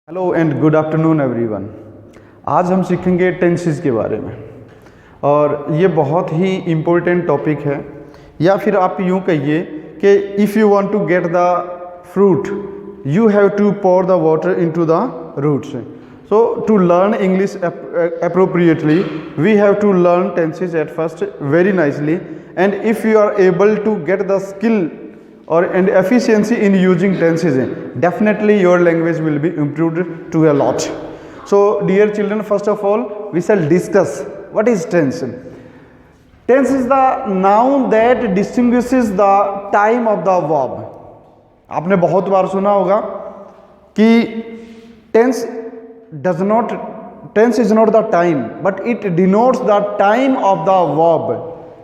Hello and good afternoon everyone. आज हम सीखेंगे टेंसेस के बारे में और ये बहुत ही इम्पोर्टेंट टॉपिक है, या फिर आप यूँ कहिए कि if you want to get the fruit you have to pour the water into the roots. So to learn English appropriately we have to learn tenses at first very nicely, and if you are able to get the skill and efficiency in using tenses, definitely your language will be improved to a lot. So dear children, first of all we shall discuss what is tense. Tense is the noun that distinguishes the time of the verb. आपने बहुत बार सुना होगा कि tense is not the time but it denotes the time of the verb.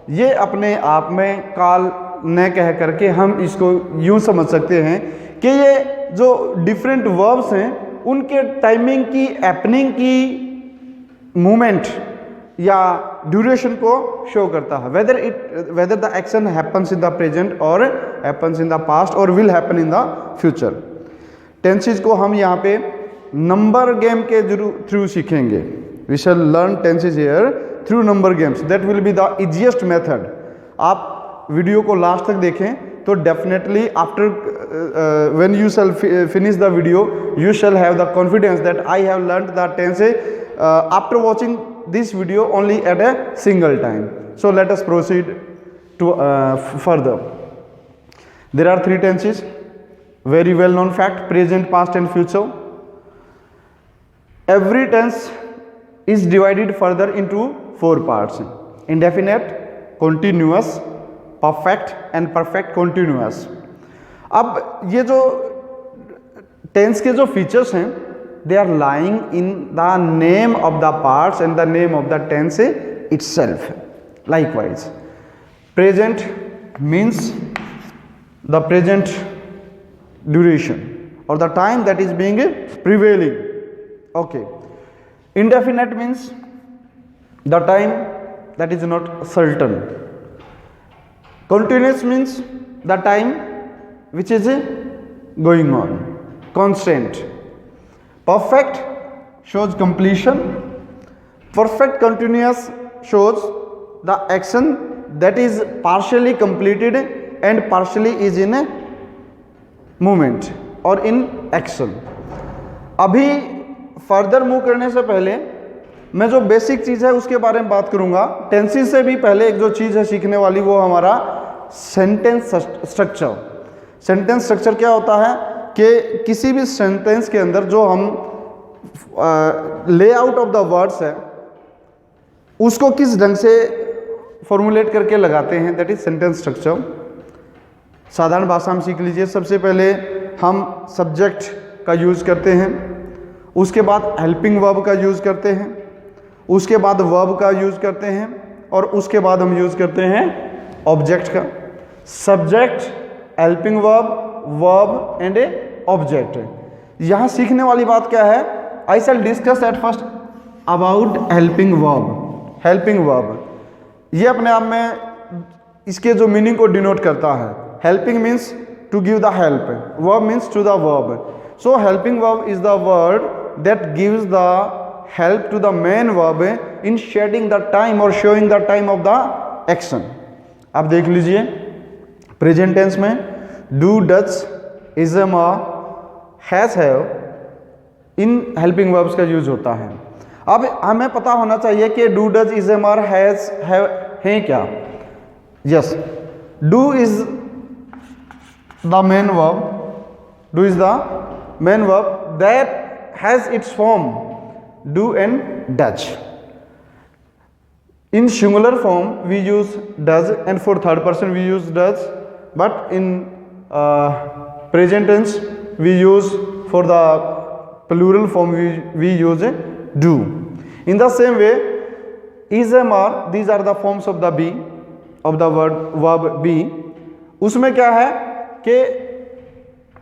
ये अपने आप में काल न कह करके हम इसको यूं समझ सकते हैं कि ये जो डिफरेंट वर्ब्स हैं उनके टाइमिंग की, हैपनिंग की, मूवमेंट या ड्यूरेशन को शो करता है, whether the action happens in the present और हैपन्स इन द पास्ट और will happen in the future. Tenses को हम यहाँ पे नंबर गेम के थ्रू सीखेंगे। We shall learn tenses here through number games, that will be the easiest method. आप video को लास्ट तक देखें तो definitely after when you shall finish the video you shall have the confidence that I have learned the tenses after watching this video only at a single time. So let us proceed to further. There are three tenses, very well known fact: present, past and future. Every tense is divided further into four parts: indefinite, continuous, perfect and perfect continuous. अब ये जो tense के जो features हैं they are lying in the name of the parts and the name of the tense itself. Likewise, present means the present duration or the time that is being prevailing. Okay. Indefinite means the time that is not certain. Continuous means the time which is going on, constant. Perfect shows completion. Perfect continuous shows the action that is partially completed and partially is in a movement और in action. अभी further move करने से पहले मैं जो basic चीज़ है उसके बारे में बात करूंगा। टेंसेस से भी पहले एक जो चीज़ है सीखने वाली वो हमारा सेंटेंस स्ट्रक्चर। सेंटेंस स्ट्रक्चर क्या होता है कि किसी भी सेंटेंस के अंदर जो हम लेआउट ऑफ द वर्ड्स है उसको किस ढंग से फॉर्मुलेट करके लगाते हैं, दैट इज सेंटेंस स्ट्रक्चर। साधारण भाषा में सीख लीजिए। सबसे पहले हम सब्जेक्ट का यूज़ करते हैं, उसके बाद हेल्पिंग वर्ब का यूज़ करते हैं, उसके बाद वर्ब का यूज़ करते हैं और उसके बाद हम यूज़ करते हैं ऑब्जेक्ट का। Subject, helping verb, verb and a object. यहाँ सीखने वाली बात क्या है? I shall discuss at first about helping verb. Helping verb ये अपने आप में इसके जो मीनिंग को डिनोट करता है। Helping means to give the help. Verb means to the verb. So helping verb is the word that gives the help to the main verb in shedding the time or showing the time of the action. आप देख लीजिए present tense में do, does, is, am, are, has, have in helping verbs का use होता है। अब हमें पता होना चाहिए कि do, does, is, am, are, has, have हैं क्या। Yes, do is the main verb. Do is the main verb that has its form do and does. In singular form we use does and for third person we use does, but in present tense we use, for the plural form we use do. In the same way, is, am, are, these are the forms of the be, of the verb be. उसमें क्या है कि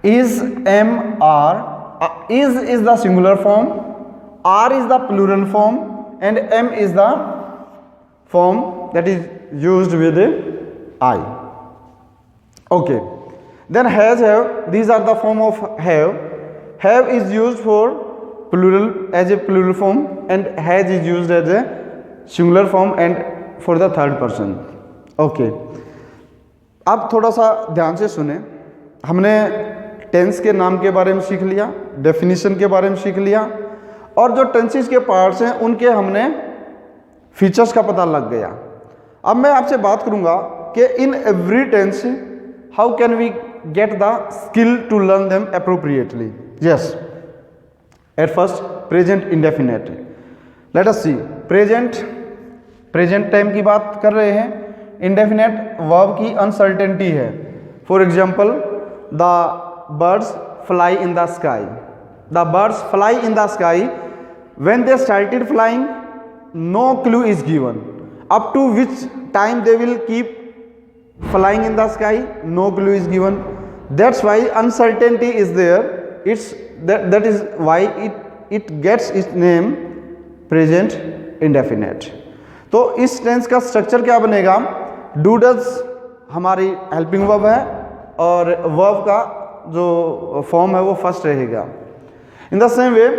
is, am, are, is the singular form, are is the plural form and am is the form that is used with I. Okay. Then has, have, these are the form of have. Have is used for plural as a plural form and has is used as a singular form and for the third person. Okay, अब थोड़ा सा ध्यान से सुने। हमने tense के नाम के बारे में सीख लिया, डेफिनेशन के बारे में सीख लिया, और जो टेंसेस के पार्ट्स हैं उनके हमने फीचर्स का पता लग गया। अब मैं आपसे बात करूंगा कि in every tense how can we get the skill to learn them appropriately. Yes, at first present indefinite. Let us see, present time की बात कर रहे हैं। इंडेफिनिट वर्ब की अनसर्टेनिटी है। For example, the birds fly in the sky. The birds fly in the sky, when they started flying no clue is given up to which time they will keep flying in the sky, no clue is given. That's why uncertainty is there. That is why it gets its name present indefinite. तो इस tense का structure क्या बनेगा? Do does हमारी helping verb है और verb का जो फॉर्म है वो फर्स्ट रहेगा। In the same way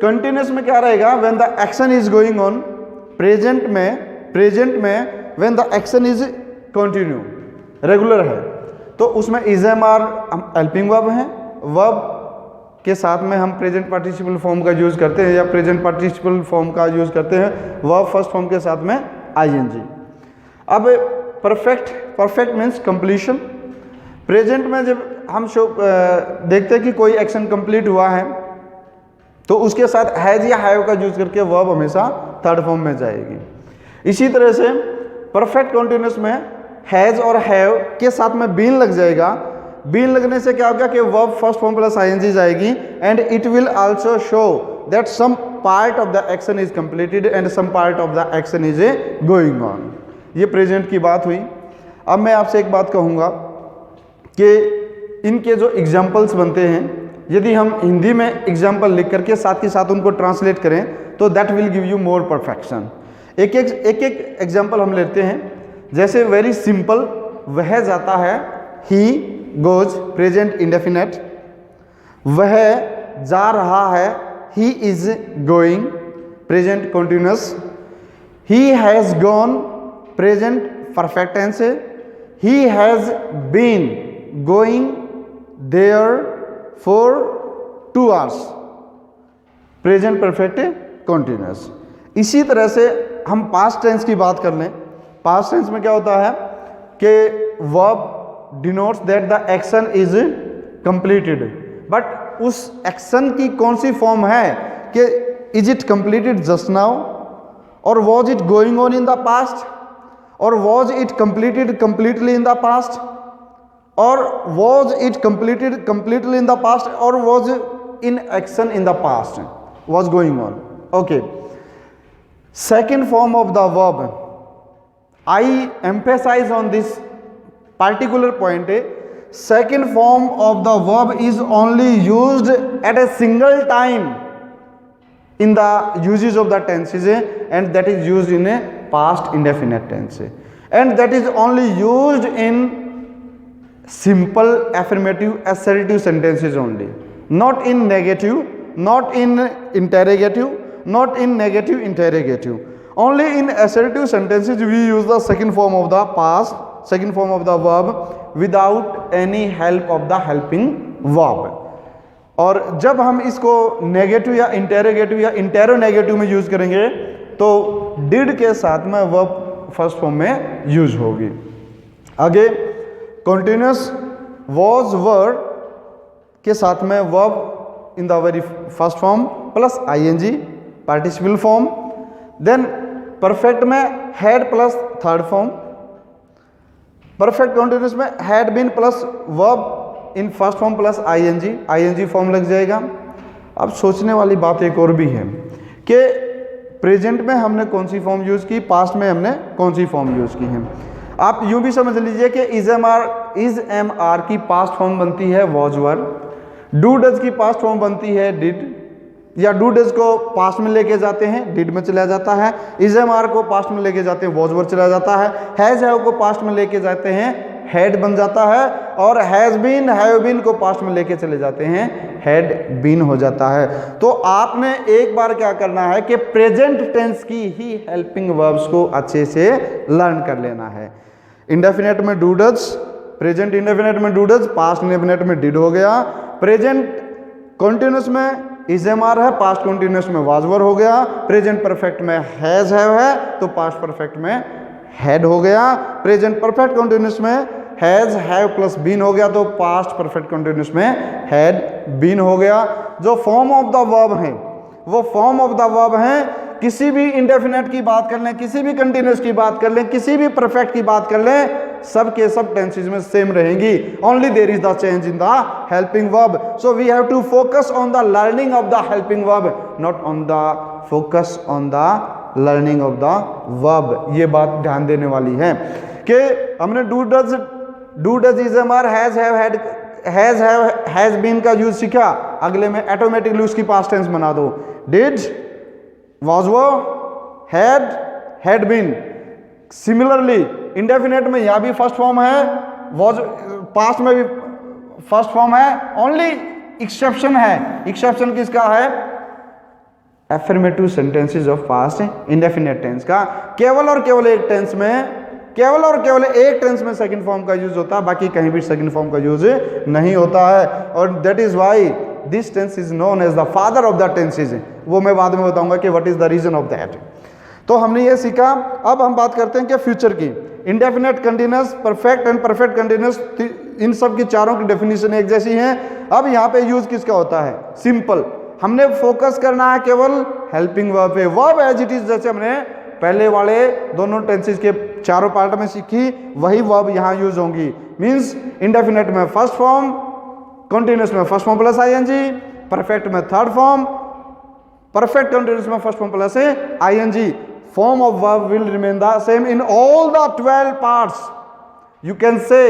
continuous में क्या रहेगा? When the action is going on. Present में when the action is continue, regular है, तो उसमें is am are helping verb है। वर्ब के साथ में हम प्रेजेंट पार्टिसिपल फॉर्म का यूज करते हैं या प्रेजेंट पार्टिसिपल फॉर्म का यूज करते हैं वर्ब फर्स्ट फॉर्म के साथ में आईएनजी। अब परफेक्ट मीन्स कंप्लीशन। प्रेजेंट में जब हम देखते हैं कि कोई एक्शन कंप्लीट हुआ है तो उसके साथ हैज या हैव का यूज करके वर्ब हमेशा थर्ड फॉर्म में जाएगी। इसी तरह से परफेक्ट कंटिन्यूअस में हैज और हैव के साथ में बीन लग जाएगा। बीन लगने से क्या होगा कि verb first form plus ING जाएगी and it will also show that some part of the action is completed and some part of the action is going on. ये प्रेजेंट की बात हुई। अब मैं आपसे एक बात कहूँगा कि इनके जो एग्जाम्पल्स बनते हैं, यदि हम हिंदी में एग्जाम्पल लिख करके साथ ही साथ उनको ट्रांसलेट करें तो that will give you more perfection. एक एग्जाम्पल हम लेते हैं। जैसे वेरी सिंपल, वह जाता है, ही गोज प्रेजेंट इंडेफिनिट। वह जा रहा है, he is going present continuous. He has gone present perfect tense है। He has been going there for 2 hours present perfect continuous. इसी तरह से हम पास्ट टेंस की बात कर लें। पास्ट टेंस में क्या होता है कि verb denotes that the action is completed, but उस एक्शन की कौन सी फॉर्म है कि is it completed just now, और was it going on in the past, और was it completed completely in the past, or was it completed completely in the past, or was in action in the past, was going on. Okay, second form of the verb, I emphasize on this particular point. Second form of the verb is only used at a single time in the uses of the tenses, and that is used in a past indefinite tense, and that is only used in simple affirmative assertive sentences only, not in negative, not in interrogative, not in negative interrogative. Only in assertive sentences we use the second form of the past, second form of the verb without any help of the helping verb. और जब हम इसको negative या interrogative या इंटेरोनेगेटिव में use करेंगे तो did के साथ में वर्ब फर्स्ट फॉर्म में यूज होगी। आगे कंटिन्यूअस वॉज वर के साथ में verb in the very first form plus ING participle form. Then perfect में had plus third form. Perfect continuous में had been plus verb in first form plus ING form लग जाएगा। अब सोचने वाली बात एक और भी है कि प्रेजेंट में हमने कौन सी फॉर्म यूज की, पास्ट में हमने कौन सी फॉर्म यूज की है। आप यूं भी समझ लीजिए कि इज एम आर की पास्ट फॉर्म बनती है वॉज वर, डू डज की पास्ट फॉर्म बनती है डिड, या डू डज को पास्ट में लेके जाते हैं डिड में चला जाता है, इज एम आर को पास्ट में लेके जाते हैं वॉज वर चला जाता है, हैज हैव को पास्ट में लेके जाते हैं हैड बन जाता है, और हैज बीन हैव बीन को पास्ट में लेके चले जाते हैं, हैड बीन हो जाता है। तो आपने एक बार क्या करना है कि प्रेजेंट टेंस की ही हेल्पिंग वर्ब्स को अच्छे से लर्न कर लेना है। इंडेफिनेट में डू डज, प्रेजेंट इंडेफिनेट में डू डज, पास्ट इंडेफिनेट में डिड हो गया, प्रेजेंट कॉन्टिन्यूस में इज एम आर है, पास्ट कॉन्टिन्यूस में वाज वर हो गया, प्रेजेंट परफेक्ट में हैज हैव है तो पास्ट परफेक्ट में हैड हो गया, प्रेजेंट परफेक्ट कॉन्टिन्यूस में हैज हैव प्लस बीन हो गया तो पास्ट परफेक्ट कॉन्टिन्यूस में हैड बीन हो गया। जो फॉर्म ऑफ द वर्ब है वो फॉर्म ऑफ द वर्ब है, किसी भी इंडेफिनेट की बात कर लें, किसी भी कंटिन्यूस की बात कर लें, किसी भी परफेक्ट की बात कर लें, सब के सब टेंसेस में सेम रहेंगी। Only there is the change in the helping verb. So we have to focus on the learning of the helping verb, not on the focus on the learning of the verb. ये बात ध्यान देने वाली है कि हमने do does is am are has have had has have has been का use सीखा, अगले में ऑटोमेटिकली उसकी पास्ट टेंस बना दो, डिड वाज वो हैड बीन। सिमिलरली इंडेफिनेट में यहां भी फर्स्ट फॉर्म है, वाज पास्ट में भी फर्स्ट फॉर्म है, ओनली एक्सेप्शन है। एक्सेप्शन किसका है? Affirmative sentences of past indefinite tense का। केवल और केवल एक टेंस में, केवल और केवल एक टेंस में सेकंड फॉर्म का यूज होता है, बाकी कहीं भी सेकंड फॉर्म का यूज नहीं होता है। और that is why this tense is known as the father of the tenses. वो मैं बाद में बताऊंगा कि what is the reason of that. तो हमने ये सीखा। अब हम बात करते हैं कि फ्यूचर की। Indefinite, continuous, perfect and perfect continuous, इन सब की चारों की डेफिनेशन एक जैसी है। अब यहाँ पे यूज किसका होता है? सिंपल। हमने फोकस करना है केवल हेल्पिंग वर्ब पे। वर्ब एज इट इज, जैसे हमने पहले वाले दोनों टेंसेस के चारों पार्ट में सीखी, वही वर्ब यहाँ यूज होंगी। मीन्स इंडेफिनेट में फर्स्ट फॉर्म, कंटीन्यूअस में first form plus ING, perfect में थर्ड फॉर्म, परफेक्ट कंटीन्यूअस में first form plus ING. Form of verb will remain the same in all the 12 parts. You can say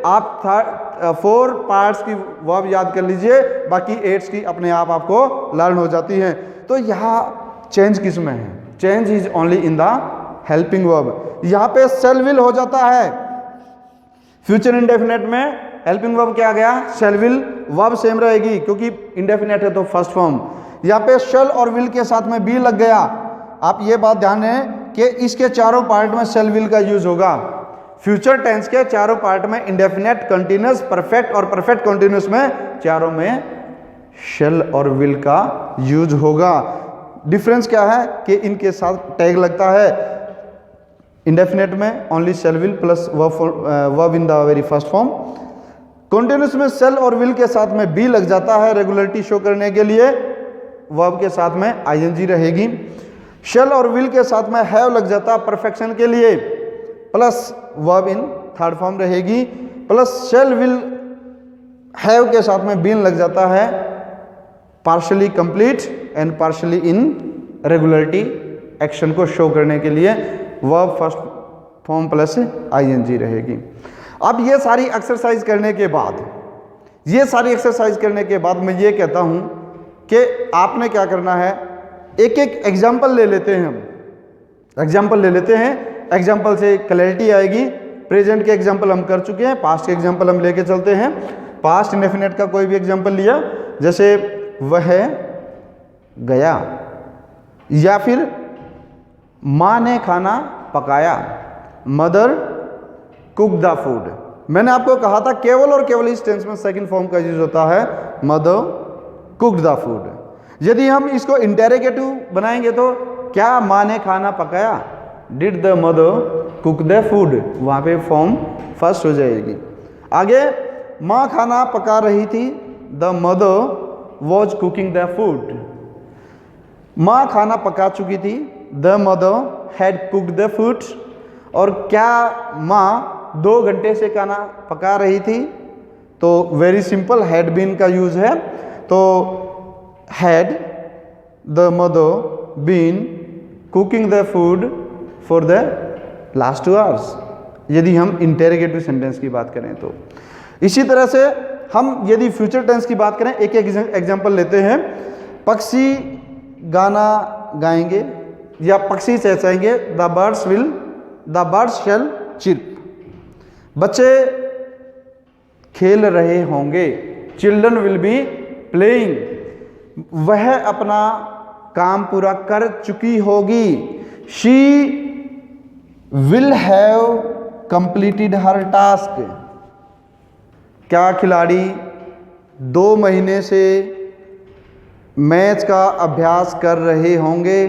आप 4 parts की verb याद कर लीजिए, बाकी 8 की अपने आप आपको लर्न हो जाती है। तो यहाँ चेंज किस में है? Change is only in the helping verb. यहाँ पे शेल विल हो जाता है। फ्यूचर इंडेफिनेट में हेल्पिंग वर्ब क्या आ गया? Shell will. वर्ब सेम रहेगी क्योंकि इंडेफिनेट है तो फर्स्ट फॉर्म। यहाँ पे शेल और विल के साथ में बी लग गया। आप ये बात ध्यान दें कि इसके चारों पार्ट में शेल विल का यूज होगा। फ्यूचर टेंस के चारों पार्ट में इंडेफिनेट, कंटीन्यूअस, परफेक्ट और परफेक्ट कंटीन्यूअस में चारों में शेल और विल का यूज होगा। डिफरेंस क्या है कि इनके साथ टैग लगता है। इंडेफिनेट में only shall will plus verb in the very first form. Continuous में शेल और विल के साथ में बी लग जाता है रेगुलरिटी शो करने के लिए। वर्ब के साथ में आईएनजी रहेगी। शेल और विल के साथ में हैव लग जाता है परफेक्शन के लिए, plus verb in third form रहेगी, प्लस शेल विल हैव के साथ में बीन लग जाता है partially complete and partially in regularity action को शो करने के लिए। Verb first form plus ING रहेगी। अब ये सारी एक्सरसाइज करने के बाद, मैं ये कहता हूं कि आपने क्या करना है, एक एक एग्जाम्पल ले लेते हैं। हम एग्जाम्पल ले लेते हैं, एग्जाम्पल से क्लैरिटी आएगी। प्रेजेंट के एग्जाम्पल हम कर चुके हैं, पास्ट के एग्जाम्पल हम लेके चलते हैं। पास्ट इंडेफिनेट का कोई भी एग्जाम्पल लिया, जैसे वह गया, या फिर माँ ने खाना पकाया, मदर कुक द फूड। मैंने आपको कहा था केवल और केवल इस टेंस में सेकंड फॉर्म का यूज होता है, मदर कुक द फूड। यदि हम इसको इंटेरोगेटिव बनाएंगे तो क्या माँ ने खाना पकाया, did the mother cook the food, वहाँ पे फॉर्म फर्स्ट हो जाएगी। आगे माँ खाना पका रही थी, the mother was cooking the food. माँ खाना पका चुकी थी, the mother had cooked the food. और क्या माँ 2 घंटे से खाना पका रही थी, तो वेरी सिंपल हैड बीन का यूज है। तो had the mother been cooking the food for the last 2 hours, यदि हम इंटेरोगेटिव सेंटेंस की बात करें तो। इसी तरह से हम यदि फ्यूचर टेंस की बात करें, एक एग्जांपल लेते हैं। पक्षी गाना गाएंगे या पक्षी चहचहाएंगे, द बर्ड्स शेल चिर्प। बच्चे खेल रहे होंगे, चिल्ड्रन विल बी प्लेइंग, वह अपना काम पूरा कर चुकी होगी, she will have completed her task, क्या खिलाड़ी 2 महीने से मैच का अभ्यास कर रहे होंगे।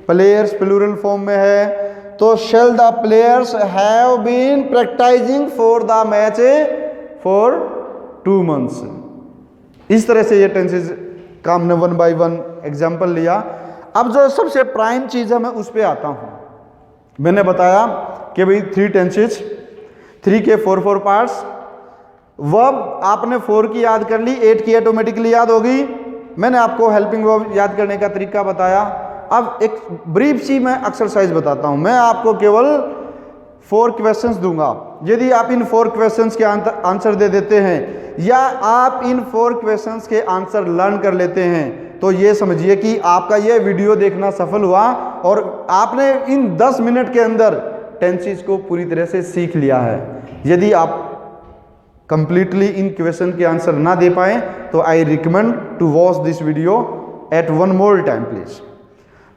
प्लेयर्स प्लूरल फॉर्म में है तो shall the players have been practising for the match for 2 months। इस तरह से ये टेंसेज का हमने 1 by 1 एग्जाम्पल लिया। अब जो सबसे प्राइम चीज है मैं उस पर आता हूं। मैंने बताया कि भाई 3 टेंसेज, 3 के 4 पार्ट्स। वर्ब आपने 4 की याद कर ली, 8 की ऑटोमेटिकली याद होगी। मैंने आपको हेल्पिंग वर्ब याद करने का तरीका बताया। अब एक ब्रीफ सी मैं एक्सरसाइज बताता हूं। मैं आपको केवल 4 क्वेश्चंस दूंगा। यदि आप इन 4 क्वेश्चंस के आंसर दे देते हैं या आप इन 4 क्वेश्चंस के आंसर लर्न कर लेते हैं तो ये समझिए कि आपका ये वीडियो देखना सफल हुआ और आपने इन 10 मिनट के अंदर टेंसेस को पूरी तरह से सीख लिया है। यदि आप कंप्लीटली इन क्वेश्चन के आंसर ना दे पाए तो I recommend to watch this video at 1 more time please.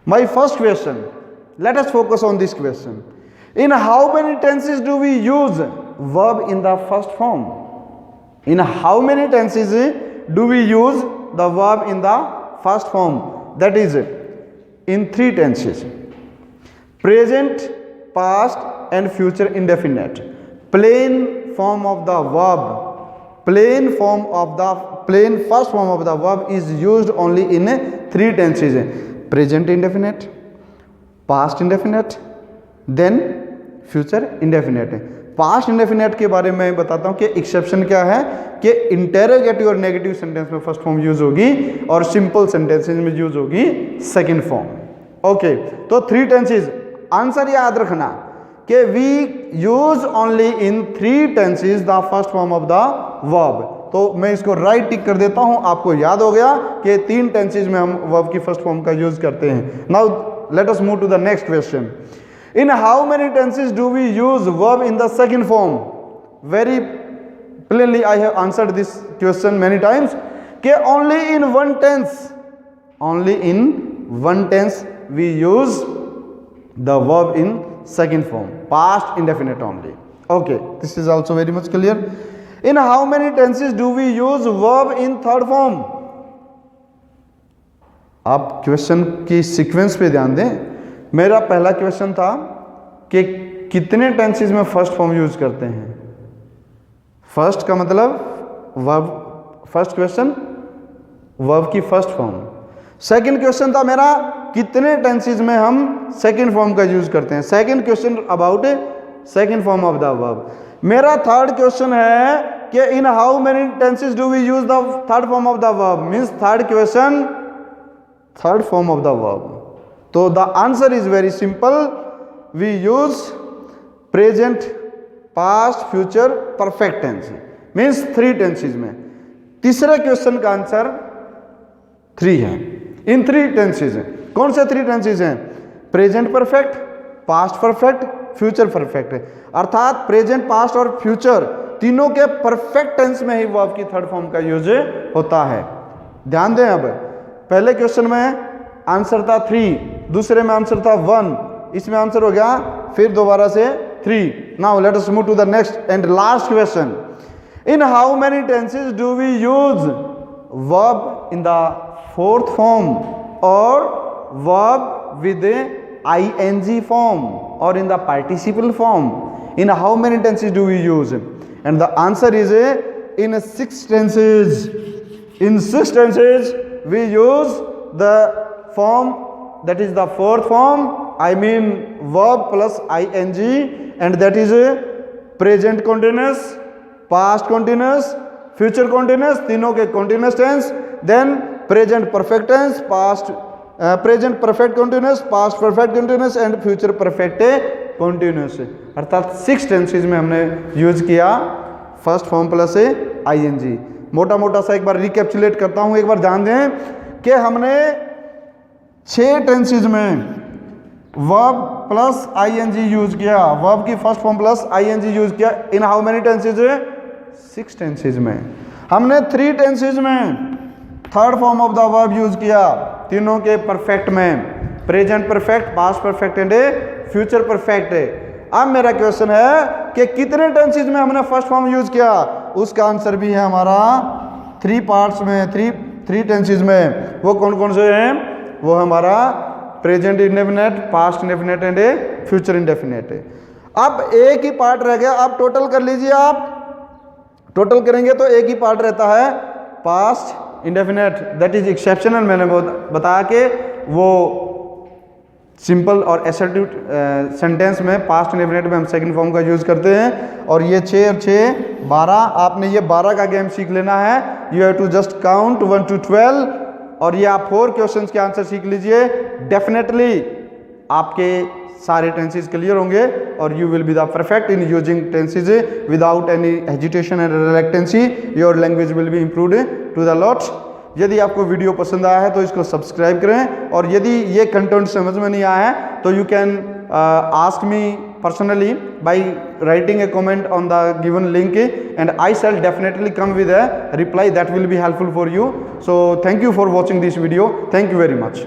My first question, let us focus on this question. In how many tenses do we use verb in the first form? In how many tenses do we use the verb in the first form? That is in 3 tenses: present, past and future indefinite. Plain form of the verb, plain first form of the verb is used only in 3 tenses: present indefinite, past indefinite, then future indefinite है। Past indefinite के बारे में बताता हूं कि exception क्या है कि इंटेरोगेटिव और नेगेटिव सेंटेंस में फर्स्ट फॉर्म यूज होगी और सिंपल सेंटेंसेस में यूज होगी सेकंड फॉर्म। ओके, तो 3 टेंसेस। आंसर याद रखना कि we use only in 3 tenses the first form of the verb. तो मैं इसको राइट टिक कर देता हूं, आपको याद हो गया कि 3 टेंसेस में हम वर्ब की फर्स्ट फॉर्म का यूज करते हैं। Now let us move to the next question. In how many tenses do we use verb in the second form? Very plainly I have answered this question many times कि only in one tense we use the verb in second form, past indefinite only. Okay, this is also very much clear. In how many tenses do we use verb in third form? आप question की sequence पे ध्यान दें। मेरा पहला question था कि कितने टेंसेस में फर्स्ट फॉर्म यूज करते हैं। फर्स्ट का मतलब वर्ब, फर्स्ट क्वेश्चन वर्ब की फर्स्ट फॉर्म। सेकंड क्वेश्चन था मेरा कितने टेंसेस में हम सेकंड फॉर्म का यूज करते हैं। Second question about second form of the verb. मेरा थर्ड क्वेश्चन है कि in how many tenses do we use the third form of the verb, means third question third form of the verb. तो the answer is very simple, we use present, past, future, perfect tense, means 3 tenses में। तीसरे question का answer 3 है। इन 3 tenses हैं। कौन से 3 tenses हैं? Present perfect, past perfect, future perfect है। अर्थात प्रेजेंट, पास्ट और फ्यूचर तीनों के परफेक्ट टेंस में ही वर्ब की थर्ड फॉर्म का यूज होता है। ध्यान दें, अब पहले क्वेश्चन में आंसर था 3, दूसरे में आंसर था 1, इसमें आंसर हो गया फिर दोबारा से 3। Now let us move to the next and last question. In how many tenses do we use verb in the fourth form और वर्ब विद ing फॉर्म और in the participle form? In how many tenses do we use? And the answer is in 6 tenses. In 6 tenses we use the form that is the fourth form, I mean verb plus ing, and that is present continuous, past continuous, future continuous, तीनों के continuous tense, then present perfect tense, past present perfect continuous, past perfect continuous and future perfect continuous। अर्थात 6 tenses में हमने use किया first form plus ing। मोटा मोटा सा एक बार रिकैप्चुलेट करता हूं, एक बार ध्यान दें कि हमने 6 टेंसेस में वर्ब प्लस ing यूज किया, वर्ब की first form plus ing use किया। In how many tenses? 6 tenses में। हमने 3 टेंसेज में third form of the verb use किया, तीनों के परफेक्ट में, present perfect, past perfect and future perfect. अब मेरा क्वेश्चन है कि कितने टेंसेज में हमने फर्स्ट फॉर्म यूज किया? उसका आंसर भी है हमारा 3 पार्ट्स में, 3 टेंसेज में। वो कौन कौन से हैं? वो हमारा present indefinite, past indefinite and future indefinite. अब एक ही पार्ट रह गया, आप टोटल कर लीजिए। आप टोटल करेंगे तो एक ही पार्ट रहता है past indefinite, that is exceptional. मैंने बताया कि वो सिंपल और असर्टिव सेंटेंस में पास्ट इंडेफिनिट में हम सेकंड फॉर्म का यूज करते हैं। और ये 6 और 6 12, आपने ये 12 का गेम सीख लेना है। You have to just count 1 to 12 और ये आप 4 क्वेश्चंस के आंसर सीख लीजिए। डेफिनेटली आपके सारे टेंसेस क्लियर होंगे और you will be the perfect in using tenses without any hesitation and reluctancy. Your language will be improved to the lot. यदि आपको वीडियो पसंद आया है तो इसको सब्सक्राइब करें, और यदि ये कंटेंट समझ में नहीं आया है तो you can ask me personally by writing a comment on the given link, and I shall definitely come with a reply that will be helpful for you. So thank you for watching this video. Thank you very much.